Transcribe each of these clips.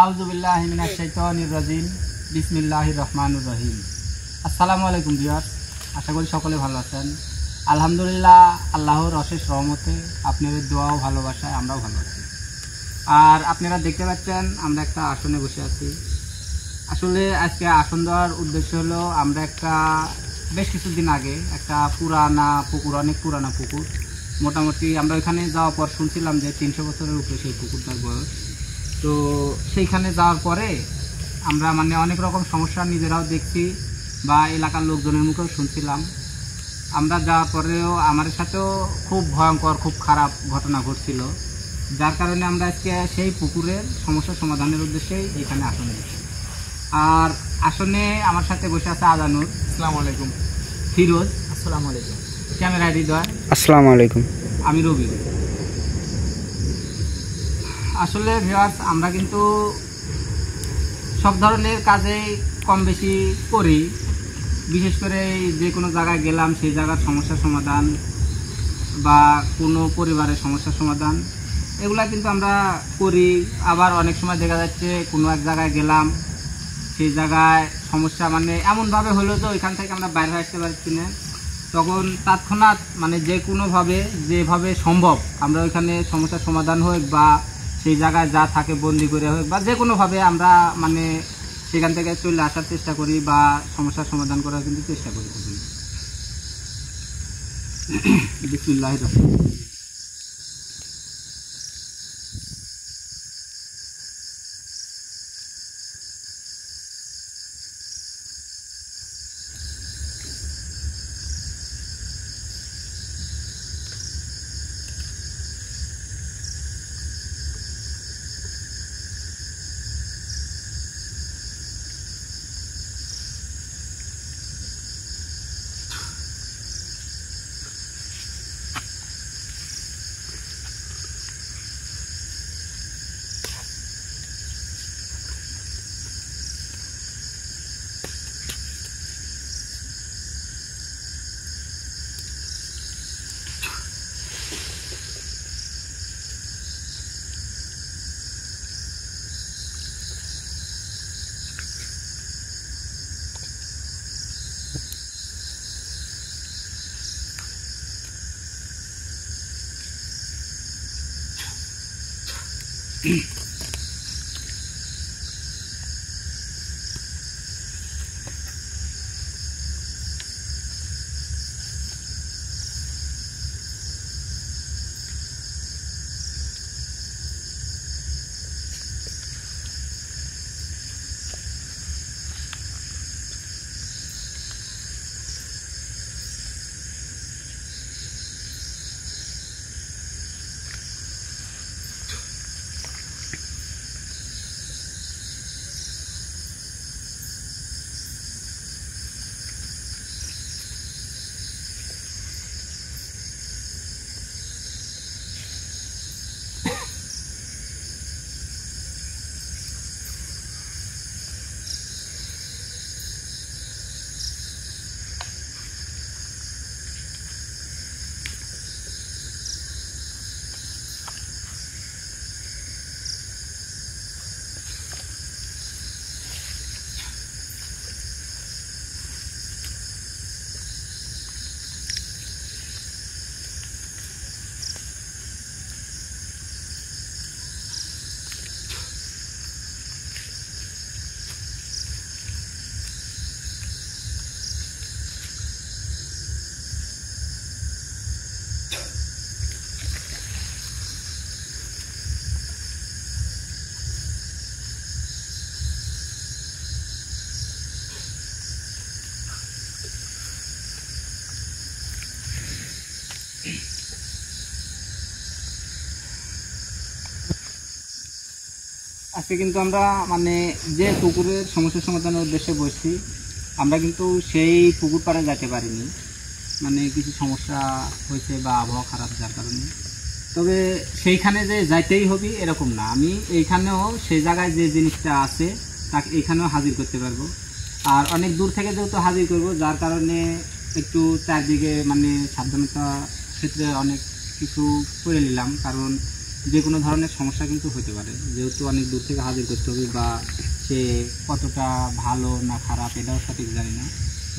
আউযুবিল্লাহি মিনাশ শাইতানির রাজিম। বিসমিল্লাহির রহমানির রহিম। আসসালামু আলাইকুম ভিউয়ার্স, আশা করি সকলে ভালো আছেন। আলহামদুলিল্লাহ, আল্লাহর অশেষ রহমতে আপনাদের দোয়া ও ভালোবাসায় আমরাও ভালো আছি। আর আপনারা দেখতে পাচ্ছেন আমরা একটা আসনে বসে আছি। আসলে আজকে আসন দেওয়ার উদ্দেশ্য হলো, আমরা বেশ কিছুদিন আগে একটা অনেক পুরানা পুকুর, মোটামুটি আমরা ওইখানে যাওয়ার পর শুনছিলাম যে 300 বছরের উপরে সেই পুকুরটার বয়স। তো সেইখানে যাওয়ার পরে আমরা অনেক রকম সমস্যা নিজেরাও দেখছি বা এলাকার লোকজনের মুখেও শুনছিলাম। আমরা যাওয়ার পরেও আমাদের সাথেও খুব ভয়ঙ্কর, খুব খারাপ ঘটনা ঘটছিল, যার কারণে আমরা আজকে সেই পুকুরের সমস্যা সমাধানের উদ্দেশ্যেই এখানে আসনে বসি। আর আসনে আমার সাথে বসে আছে আজানুর, আসসালামু আলাইকুম, ফিরোজ, আসসালামু আলাইকুম, ক্যামেরায় হৃদয়, আসসালামু আলাইকুম, আমি রবি। আসলে ভিউয়ার্স, আমরা কিন্তু সব ধরনের কাজেই কম বেশি করি। বিশেষ করে যে কোনো জায়গায় গেলাম, সেই জায়গার সমস্যা সমাধান বা কোনো পরিবারের সমস্যা সমাধান, এগুলা কিন্তু আমরা করি। আবার অনেক সময় দেখা যাচ্ছে কোনো এক জায়গায় গেলাম, সেই জায়গায় সমস্যা এমনভাবে হলো যে ওইখান থেকে আমরা বাইরে আসতে পারছি না, তখন তৎক্ষণাৎ যে কোনোভাবে যেভাবে সম্ভব আমরা ওইখানে সমস্যার সমাধান হোক বা সেই জায়গায় যা থাকে বন্দি করে হোক বা যে কোনোভাবে আমরা সেখান থেকে চলে আসার চেষ্টা করি বা সমস্যার সমাধান করার কিন্তু চেষ্টা করি। বিসমিল্লাহির রহমানির রহিম। আজকে কিন্তু আমরা যে পুকুরের সমস্যা সমাধানের উদ্দেশ্যে বসছি, আমরা কিন্তু সেই পুকুর পাড়ে যেতে পারিনি, কিছু সমস্যা হয়েছে বা আবহাওয়া খারাপ যার কারণে। তবে সেইখানে যে যাইতেই হবে এরকম না, আমি এইখানেও সেই জায়গায় যে জিনিসটা আছে তাকে এইখানেও হাজির করতে পারবো। আর অনেক দূর থেকে যেহেতু হাজির করব, যার কারণে একটু চারদিকে সাবধানতা ক্ষেত্রে অনেক কিছু করে নিলাম, কারণ যে কোনো ধরনের সমস্যা কিন্তু হতে পারে, যেহেতু অনেক দূর থেকে হাজির করতে হবে বা সে কতটা ভালো না খারাপ এটাও সঠিক জানি না,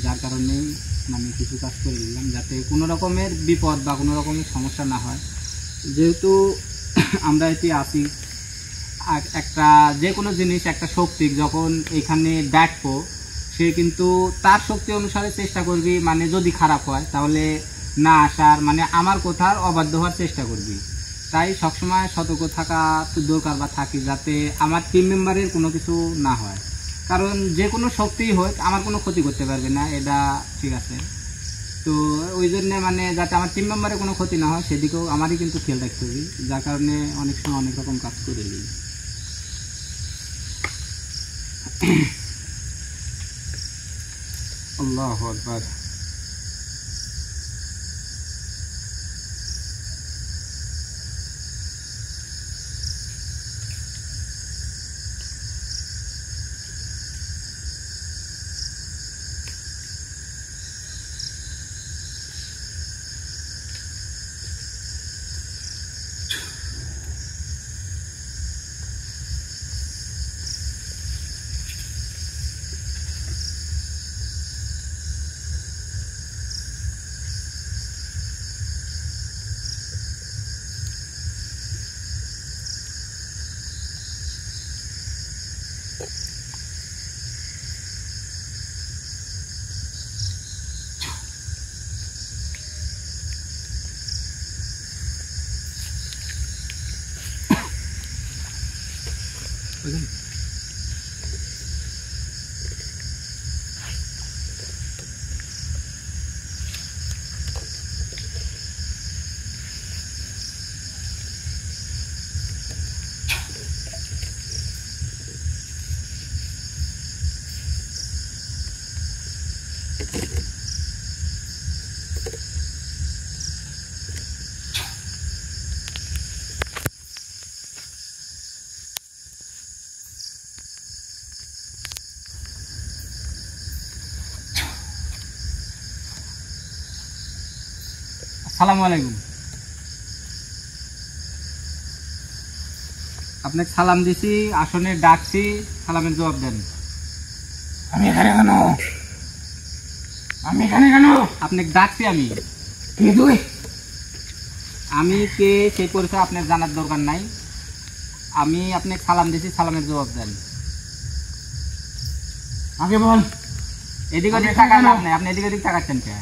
যার কারণেই মানে কিছু কাজ করে দিলাম যাতে কোনো রকমের বিপদ বা কোনো রকমের সমস্যা না হয়। যেহেতু আমরা এটি আছি, আর একটা যে কোনো জিনিস একটা শক্তি যখন এখানে ডাকবো সে কিন্তু তার শক্তি অনুসারে চেষ্টা করবি, মানে যদি খারাপ হয় তাহলে না আসার, মানে আমার কথার অবাধ্য হওয়ার চেষ্টা করবি। তাই সবসময় সতর্ক থাকা দরকার বা থাকি, যাতে আমার টিম মেম্বারের কোনো কিছু না হয়, কারণ যে কোনো শক্তিই হোক আমার কোনো ক্ষতি করতে পারবে না, এটা ঠিক আছে। তো ওই জন্যে মানে যাতে আমার টিম মেম্বারের কোনো ক্ষতি না হয় সেদিকেও আমারই কিন্তু খেয়াল রাখতে হবে, যার কারণে অনেক সময় অনেক রকম কাজ করে নিই। আল্লাহু আকবার। আসসালামু আলাইকুম। আপনাকে সালাম দিছি, আসনে ডাকছি, সালামের জবাব দেন। আমি এখানে কেন? আমি এখানে কেন? আপনাকে ডাকছি আমি। কে তুই? আমি কে সেই পরিচয় আপনার জানার দরকার নাই। আমি আপনাকে সালাম দিছি, সালামের জবাব দেন। আগে বল। এদিক ওদিক তাকান আপনি, আপনি এদিক ওদিক তাকাচ্ছেন কে?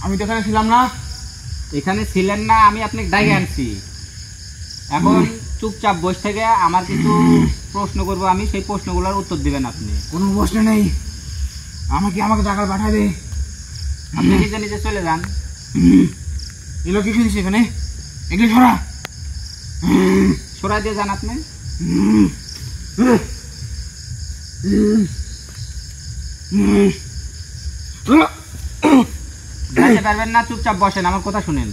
আমি তো এখানে ছিলাম না। এখানে ছিলেন না, আমি আপনাকে ডাইকে আনছি। এখন চুপচাপ বসে থেকে আমার কিছু প্রশ্ন করবো আমি, সেই প্রশ্নগুলোর উত্তর দিবেন আপনি। কোনো প্রশ্ন নেই, আমাকে টাকা পাঠাবে। আপনি নিজে নিজে চলে যান। এগুলো কিছু দিচ্ছে এখানে, এগুলো ছড়া সরাই দিয়ে যান আপনি। যাইতে পারবেন না, চুপচাপ বসেন, আমার কথা শুনেন।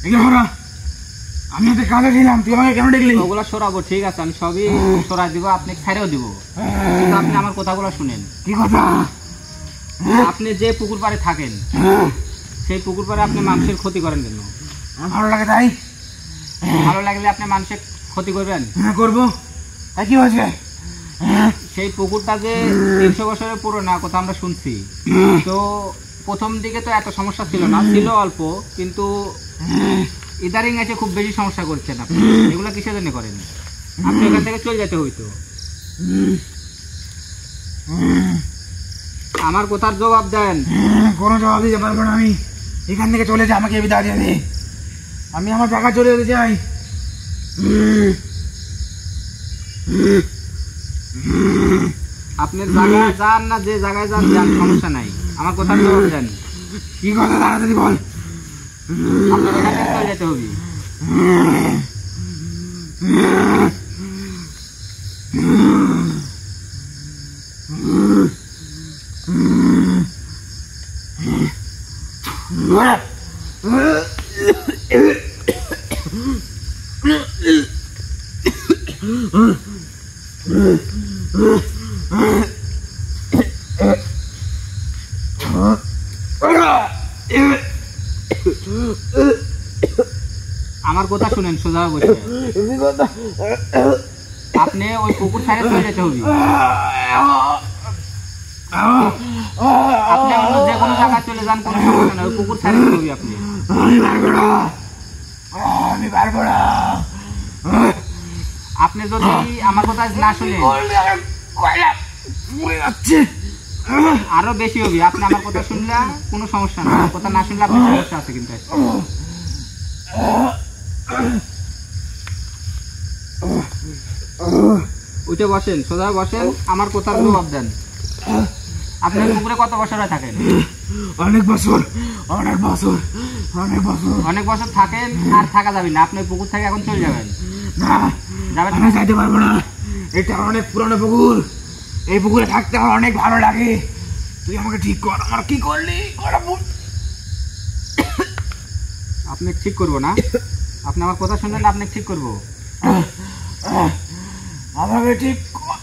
এগুলো ছড়া। আমি হাতে কাজে ছিলাম, তুই আমাকে কেন দেখলি? ওগুলো সরাবো, ঠিক আছে, আমি সবই সরাই দিব, আপনি ছেড়েও দিব, কিন্তু আপনি আমার কথাগুলো শুনেন। কি কথা? আপনি যে পুকুর পাড়ে থাকেন সেই পুকুর পাড়ে আপনি মানুষের ক্ষতি করেন কেন? আমার ভালো লাগে তাই। ভালো লাগলে আপনি মানুষের ক্ষতি করবেন? হ্যাঁ করবো। তাই কি হয়েছে? সেই পুকুরটা যে 300 বছরের পুরোনো কথা আমরা শুনছি, তো প্রথম দিকে তো এত সমস্যা ছিল না, ছিল অল্প, কিন্তু ইদারিং এসে খুব বেশি সমস্যা করছেন আপনি। এগুলো কিসের জন্য করেন? আপনি ওখান থেকে চলে যেতে হইতো। আমার কথার জবাব দেন। কোনো জবাব দিতে পারবো না আমি। এখান থেকে চলে যা, আমাকে বিদায় দিয়ে দে। আমি আমার জায়গা চলে যেতে চাই। আপনার জায়গায় যান না, যে জায়গায় যান যান, সমস্যা নাই, আমার কথার জবাব দেন। কি কথা তাড়াতাড়ি বল। আপনার এখান থেকে চলে যেতে হবে। আমার আমার কথা শুনেন, সোজা বসে। আপনি ওই পুকুর সাইডে চলে যেতে হবে। আপনি অন্য যে কোনো জায়গায় চলে যান, কোনো সমস্যা নেই, ওই পুকুর সাইডে যেতে হবে আপনি। আপনি যদি আমার কথা না শুনেন আরো বেশি হবে। আপনি আমার কথা শুনলে কোনো সমস্যা নেই, কথা না শুনলে আপনার সমস্যা আছে কিন্তু। উঠে বসেন, সোজা বসেন, আমার কথার জবাব দেন। আপনি পুকুরে কত বছর থাকেন? অনেক বছর, অনেক বছর, অনেক বছর। অনেক বছর থাকেন, আর থাকা যাবে না। আপনি পুকুর থেকে এখন চলে যাবেন। না, আমি যাইতে পারবো না। এটা অনেক পুরনো পুকুর, এই পুকুরে থাকতে আমার অনেক ভালো লাগে। তুই আমাকে ঠিক কর, আমার কি করলি? আপনি ঠিক করবো না? আপনি আমার কথা শুনলেন, আপনি ঠিক করবো। আমাকে ঠিক কর।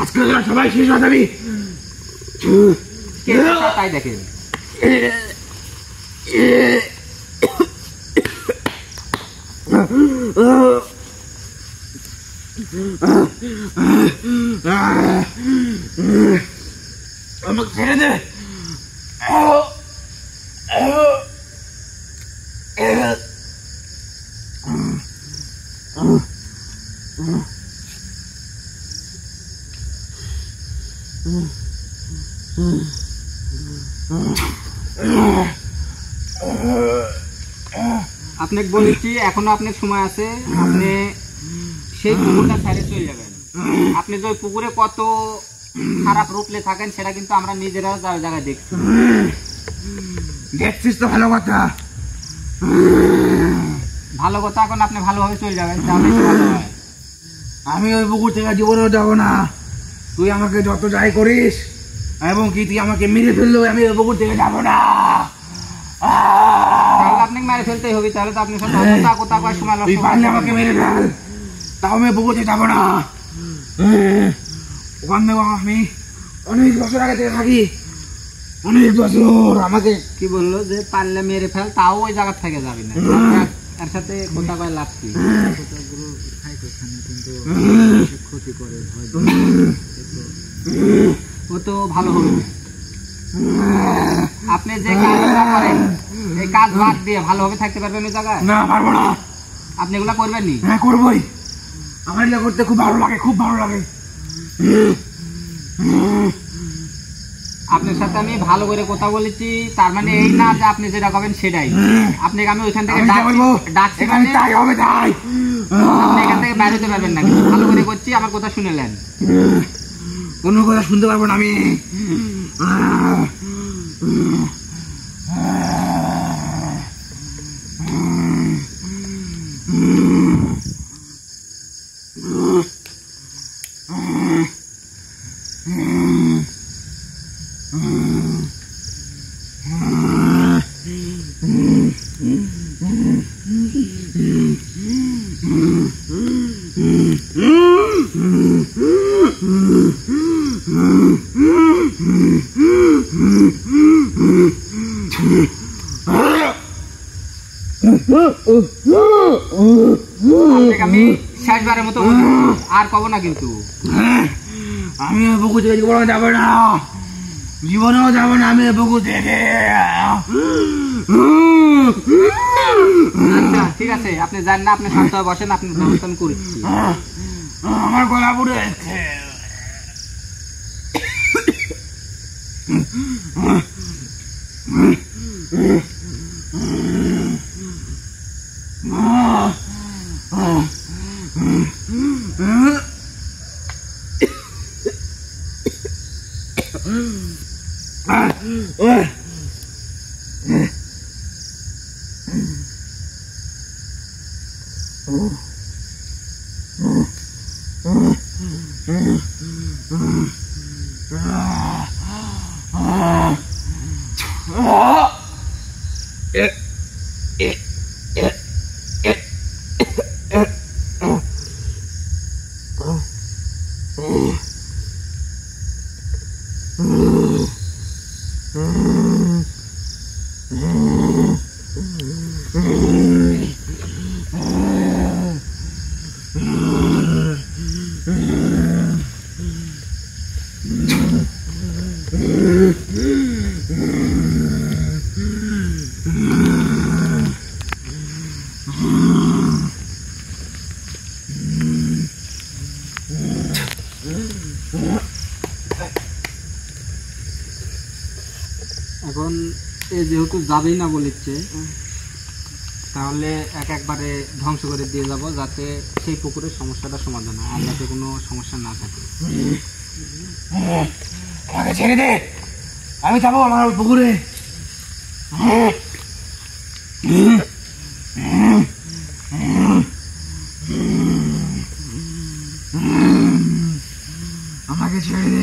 আজকাল সবাই শেষ হয়ে যাবি, তাই দেখেন। আমাকে ছেড়ে দে। আপনাকে বলেছি এখনো আপনার সময় আছে, আপনি সেই পুকুরটা ছেড়ে চলে যাবেন। আপনি যে পুকুরে কত খারাপ রূপলে থাকেন সেটা কিন্তু আমরা নিজেরা জায়গায় দেখছি। দেখছিস তো, ভালো কথা। ভালো কথা, এখন আপনি ভালোভাবে চলে যাবেন, তাহলে ভালো হয়। আমি ওই পুকুর থেকে জীবনেও যাবো না। তুই আমাকে যত যাই করিস, এবং কি তুই আমাকে মেরে ফেললো, আমি ওই পুকুর থেকে যাবো না। তাহলে আপনাকে মেরে ফেলতেই হবে, তাহলে তো আপনি সব কথা কয় সময় তুই পারলে আমাকে মেরে ফেল, তাও আমি পুকুর থেকে যাবো না। ওখান থেকে আমি অনেক বছর আগে থেকে থাকি, অনেক বছর। আমাকে কি বললো যে পারলে মেরে ফেল, তাও ওই জায়গা থেকে যাবি না। এর সাথে কথা কয় লাভ কি? ক্ষতি করে, ও তো ভালো হবে। আপনি যে কাজটা করেন এই কাজ বাদ দিয়ে ভালোভাবে থাকতে পারবেন ওই জায়গায়? না, পারবো না। আপনি এগুলা করবেন নি? হ্যাঁ, করবোই। আমার এগুলো করতে খুব ভালো লাগে, খুব ভালো লাগে। আপনার সাথে আমি ভালো করে কথা বলেছি, তার মানে এই না যে আপনি যেটা করবেন সেটাই। আপনাকে আমি ওইখান থেকে ডাকছি, এখান থেকে বাইরে হতে পারবেন না। ভালো করে করছি, আমার কথা শুনেলেন। কোনো কথা শুনতে পারবো না আমি। আমি শেষবারের মতো আর কব না কিন্তু। আমি পুকুর থেকে জীবনে যাবো না, জীবনেও যাবো না আমি পুকুর থেকে। আচ্ছা ঠিক আছে, আপনি যান না, আপনি শান্ত হয়ে বসেন, আপনি ব্যবস্থা আমি করছি। আমার গলা পুড়ে যাচ্ছে। এখন এই যেহেতু যাবেই না বলেছে, তাহলে একবারে ধ্বংস করে দিয়ে যাব, যাতে সেই পুকুরের সমস্যাটা সমাধান হয়, আর যাতে কোনো সমস্যা না থাকে। আমাকে ছেড়ে দে, আমি যাবো আমার পুকুরে। আমাকে ছেড়ে দে।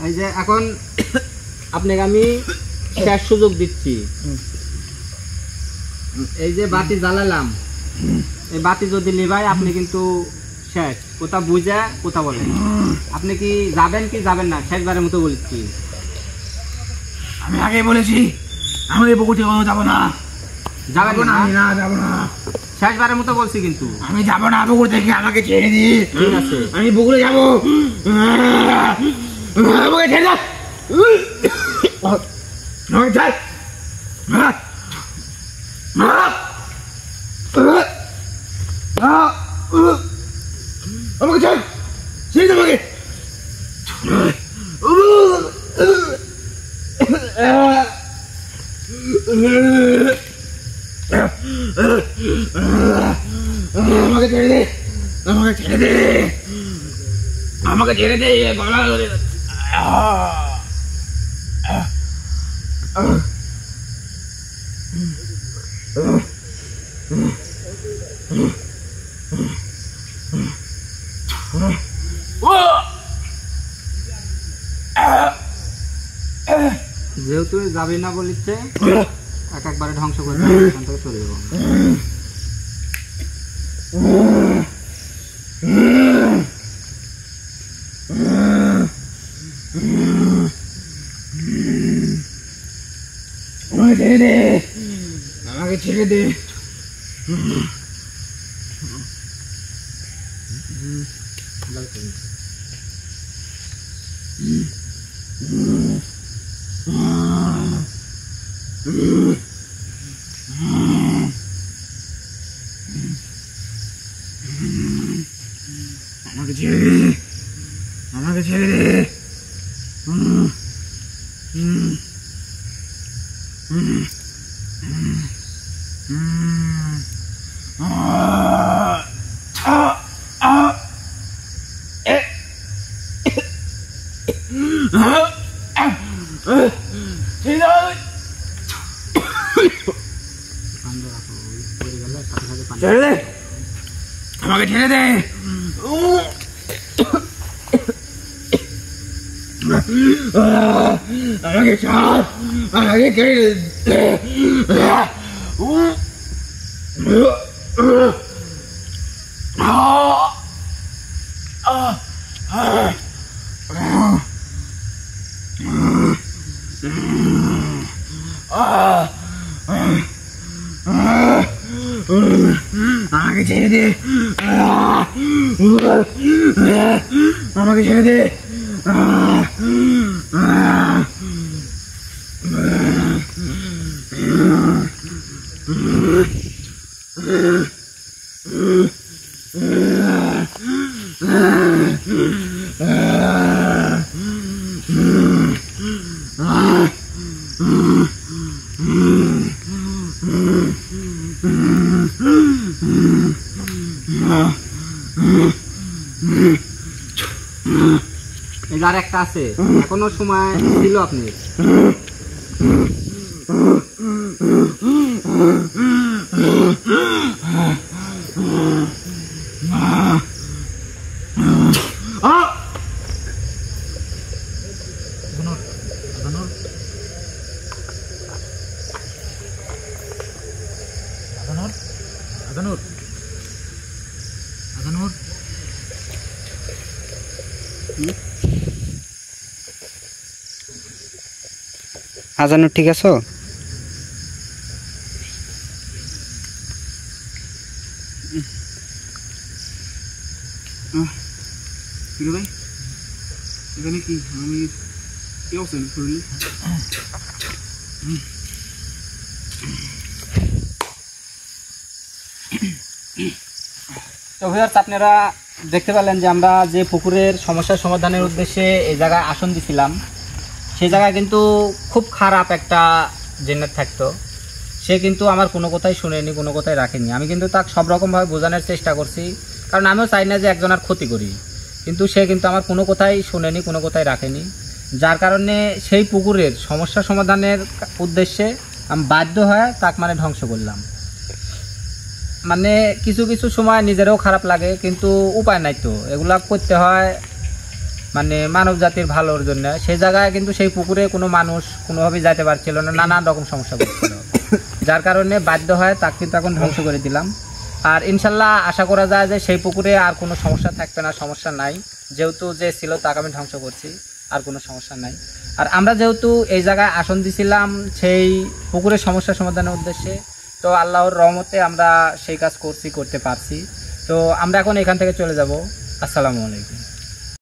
এই যে এখন আপনাকে আমি শেষ সুযোগ দিচ্ছি। এই যে বাতি জ্বালালাম, এই বাতি যদি নিভাই আপনি কিন্তু শেষ। কোথা বুঝে কোথা বলেন, আপনি কি যাবেন কি যাবেন না? শেষবারের মতো বলছি। আমি আগে বলেছি আমি এই পুকুর থেকে যাবো না। যাবেন না? না, যাবো না। শেষবারের মতো বলছি কিন্তু। আমি যাবো না পুকুর থেকে, আমাকে ছেড়ে দি। ঠিক আছে, আমি পুকুরে যাবো। আমাকে ছেড়ে দাও। আমাকে ছাড়। আমাকে ছাড়, ছেড়ে দাও আমাকে। আমাকে ছেড়ে দে, আমাকে ছেড়ে দে, আমাকে ছেড়ে দে। গলা ধরে যেহেতু যাবে না বলিচ্ছে, একবারে ধ্বংস করে এখান থেকে চলে যাবো। আমাকে ছেড়ে দে, আমাকে ছেড়ে দে। আমাকে ছেড়ে দে, আমাকে ছেড়ে দে। ছেড়ে দে, আমাকে ছেড়ে দে। আমাকে ছাড়, আমাকে ছেড়ে দে। আমাকে ছেড়ে দে, আমাকে ছেড়ে দে। যার একটা আছে, এখনো সময় ছিল আপনি। আজানুর ঠিক আছো? ভাই এখানে কি আমি কি অবস্থা শরীর? তো ভিউয়ার্স, আপনারা দেখতে পেলেন যে আমরা যে পুকুরের সমস্যার সমাধানের উদ্দেশ্যে এই জায়গায় আসন দিছিলাম, সেই জায়গায় কিন্তু খুব খারাপ একটা জিন্নাত থাকতো। সে কিন্তু আমার কোনো কথাই শুনেনি, কোনো কথাই রাখেনি। আমি কিন্তু তাকে সব রকমভাবে বোঝানোর চেষ্টা করছি, কারণ আমিও চাই না যে একজনের ক্ষতি করি, কিন্তু সে কিন্তু আমার কোনো কথাই শুনেনি, কোনো কথাই রাখেনি। যার কারণে সেই পুকুরের সমস্যা সমাধানের উদ্দেশ্যে আমি বাধ্য হয়ে তাকে মানে ধ্বংস করলাম। মানে কিছু কিছু সময় নিজেরও খারাপ লাগে, কিন্তু উপায় নাই, তো এগুলা করতে হয় মানে মানব জাতির ভালোর জন্য। সেই জায়গায় কিন্তু সেই পুকুরে কোনো মানুষ কোনোভাবেই যাইতে পারছিল না, নানান রকম সমস্যা করছিল। যার কারণে বাধ্য হয় তাকে কিন্তু এখন ধ্বংস করে দিলাম। আর ইনশাল্লাহ আশা করা যায় যে সেই পুকুরে আর কোনো সমস্যা থাকবে না, সমস্যা নাই। যেহেতু যে ছিল তাকে আমি ধ্বংস করছি, আর কোনো সমস্যা নাই। আর আমরা যেহেতু এই জায়গায় আসন দিছিলাম সেই পুকুরের সমস্যা সমাধানের উদ্দেশ্যে, তো আল্লাহর রহমতে আমরা সেই কাজ করতে পারছি। তো আমরা এখন এখান থেকে চলে যাব। আসসালামু আলাইকুম।